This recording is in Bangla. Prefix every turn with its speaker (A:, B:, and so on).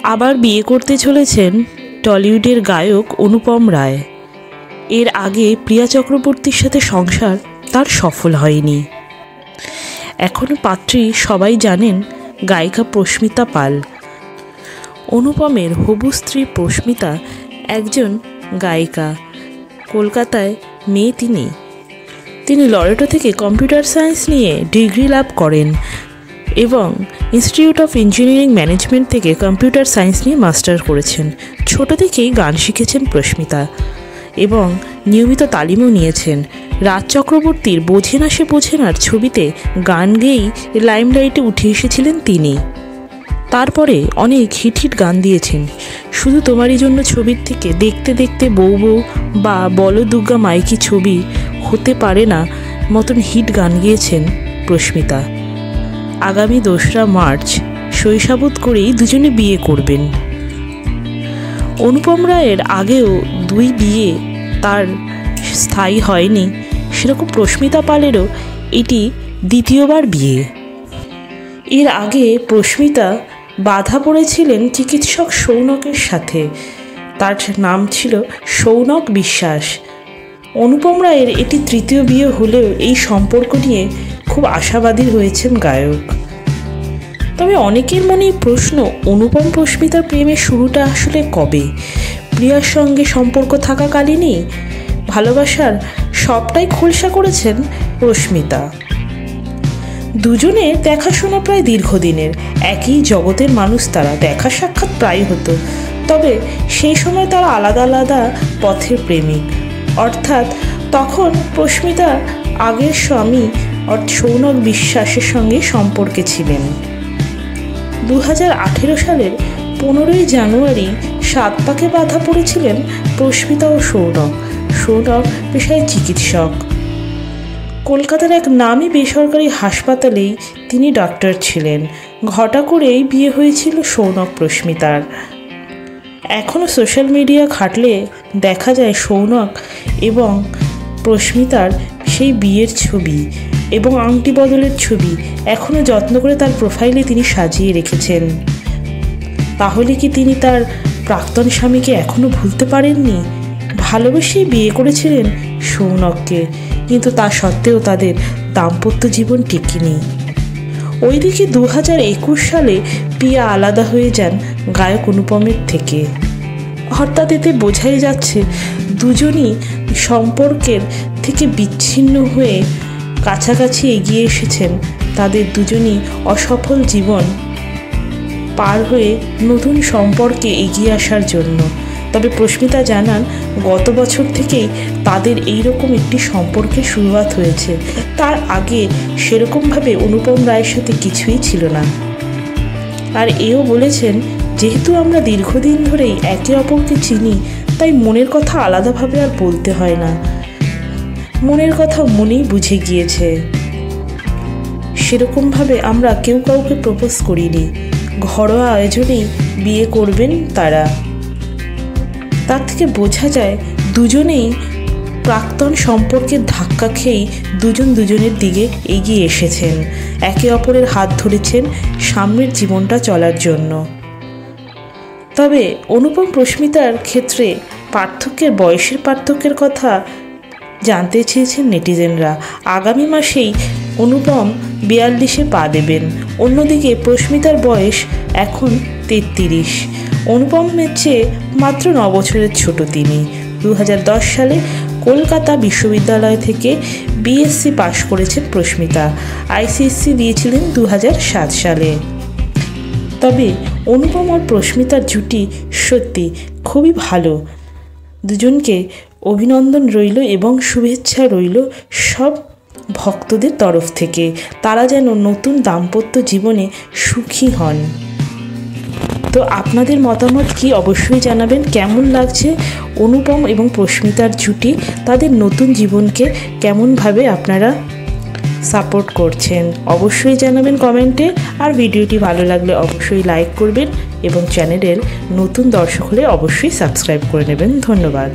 A: আবার বিয়ে করতে চলেছেন টলিউডের গায়ক অনুপম রায়। এর আগে প্রিয়া চক্রবর্তীর সাথে সংসার তার সফল হয়নি। এখনও পাত্রী সবাই জানেন গায়িকা প্রস্মিতা পাল। অনুপমের হবু স্ত্রী প্রস্মিতা একজন গায়িকা। কলকাতায় মেয়ে তিনি লরেটো থেকে কম্পিউটার সায়েন্স নিয়ে ডিগ্রি লাভ করেন এবং ইনস্টিটিউট অফ ইঞ্জিনিয়ারিং ম্যানেজমেন্ট থেকে কম্পিউটার সায়েন্স নিয়ে মাস্টার করেছেন। ছোট থেকেই গান শিখেছেন প্রস্মিতা এবং নিয়মিত তালিমও নিয়েছেন। রাজ চক্রবর্তীর বোঝে না সে বোঝে নার ছবিতে গান গেয়েই লাইমলাইটে উঠে এসেছিলেন তিনি। তারপরে অনেক হিট গান দিয়েছেন। শুধু তোমারই জন্য ছবির থেকে দেখতে দেখতে বউ বউ বা বলো দুর্গা মাইকি ছবি হতে পারে না মতন হিট গান গিয়েছেন প্রস্মিতা। আগামী 2রা মার্চ শৈশাবোধ করেই দুজনে বিয়ে করবেন। অনুপম রায়ের আগেও 2 বিয়ে তার স্থায়ী হয়নি, সেরকম প্রস্মিতা পালেরও এটি দ্বিতীয়বার বিয়ে। এর আগে প্রস্মিতা বাধা পড়েছিলেন চিকিৎসক সৌনকের সাথে। তার নাম ছিল সৌনক বিশ্বাস। অনুপম রায়ের এটি 3য় বিয়ে হলেও এই সম্পর্ক নিয়ে খুব আশাবাদী হয়েছেন গায়ক। তবে অনেকের মনেই প্রশ্ন, অনুপম প্রস্মিতার প্রেমের শুরুটা আসলে কবে? প্রিয়ার সঙ্গে সম্পর্ক থাকাকালীনই ভালোবাসার সবটাই খোলসা করেছেন প্রস্মিতা। দুজনের দেখাশোনা প্রায় দীর্ঘদিনের, একই জগতের মানুষ তারা, দেখা সাক্ষাৎ প্রায় হতো। তবে সেই সময় তারা আলাদা আলাদা পথের প্রেমিক। অর্থাৎ তখন প্রস্মিতা আগের স্বামী সৌনক বিশ্বাসের সঙ্গে সম্পর্কে ছিলেন। 2018 সালের 15ই জানুয়ারি সাতপাকে বাধা পড়েছিলেন প্রস্মিতা ও সৌনক। সৌনক পেশায় চিকিৎসক। কলকাতার এক নামী বেসরকারি হাসপাতালেই তিনি ডাক্তার ছিলেন। ঘটা করেই বিয়ে হয়েছিল সৌনক প্রস্মিতার। এখনও সোশ্যাল মিডিয়া ঘাঁটলে দেখা যায় সৌনক এবং প্রস্মিতার সেই বিয়ের ছবি এবং আংটি বদলের ছবি এখনও যত্ন করে তার প্রোফাইলে তিনি সাজিয়ে রেখেছেন। তাহলে কি তিনি তার প্রাক্তন স্বামীকে এখনও ভুলতে পারেননি? ভালোবেসেই বিয়ে করেছিলেন সৌনককে, কিন্তু তা সত্ত্বেও তাদের দাম্পত্য জীবন টিকেনি। ওইদিকে 2021 সালে প্রিয়া আলাদা হয়ে যান গায়ক অনুপমের থেকে। অর্থাৎ এতে বোঝাই যাচ্ছে দুজনই সম্পর্কের থেকে বিচ্ছিন্ন হয়ে কাছাকাছি এগিয়ে এসেছেন তাদের দুজনই অসফল জীবন পার হয়ে নতুন সম্পর্কে এগিয়ে আসার জন্য। তবে প্রস্মিতা জানান গত বছর থেকেই তাদের এইরকম একটি সম্পর্কের শুরুয়াত হয়েছে। তার আগে সেরকমভাবে অনুপম রায়ের সাথে কিছুই ছিল না। আর এও বলেছেন, যেহেতু আমরা দীর্ঘদিন ধরেই একে অপরকে চিনি, তাই মনের কথা আলাদাভাবে আর বলতে হয় না। মনের কথা মনেই বুঝে গিয়েছে। সেরকমভাবে আমরা কেউ কাউকে প্রপোজ করিনি, ঘরোয়া আয়োজনেই বিয়ে করবেন তারা। তার থেকে বোঝা যায় দুজনেই প্রাক্তন সম্পর্কের ধাক্কা খেয়েই দুজনের দিকে এগিয়ে এসেছেন, একে অপরের হাত ধরেছেন সামনের জীবনটা চলার জন্য। তবে অনুপম প্রস্মিতার ক্ষেত্রে বয়সের পার্থক্যের কথা জানতে চেয়েছেন নেটিজেনরা। আগামী মাসেই অনুপম 42-এ পা দেবেন। অন্যদিকে প্রস্মিতার বয়স এখন 33। অনুপমের চেয়ে মাত্র 9 বছরের ছোট তিনি। 2010 সালে কলকাতা বিশ্ববিদ্যালয় থেকে বিএসসি পাশ করেছেন প্রস্মিতা। আইসিএসসি দিয়েছিলেন 2007 সালে। তবে অনুপম আর প্রস্মিতার জুটি সত্যি খুবই ভালো। দুজনকে অভিনন্দন রইল এবং শুভেচ্ছা রইল সব ভক্তদের তরফ থেকে। তারা যেন নতুন দাম্পত্য জীবনে সুখী হন। তো আপনাদের মতামত কি অবশ্যই জানাবেন। কেমন লাগছে অনুপম এবং প্রস্মিতার জুটি? তাদের নতুন জীবনকে কেমনভাবে আপনারা সাপোর্ট করছেন অবশ্যই জানাবেন কমেন্টে। আর ভিডিওটি ভালো লাগলে অবশ্যই লাইক করবেন এবং চ্যানেলের নতুন দর্শক হলে অবশ্যই সাবস্ক্রাইব করে নেবেন। ধন্যবাদ।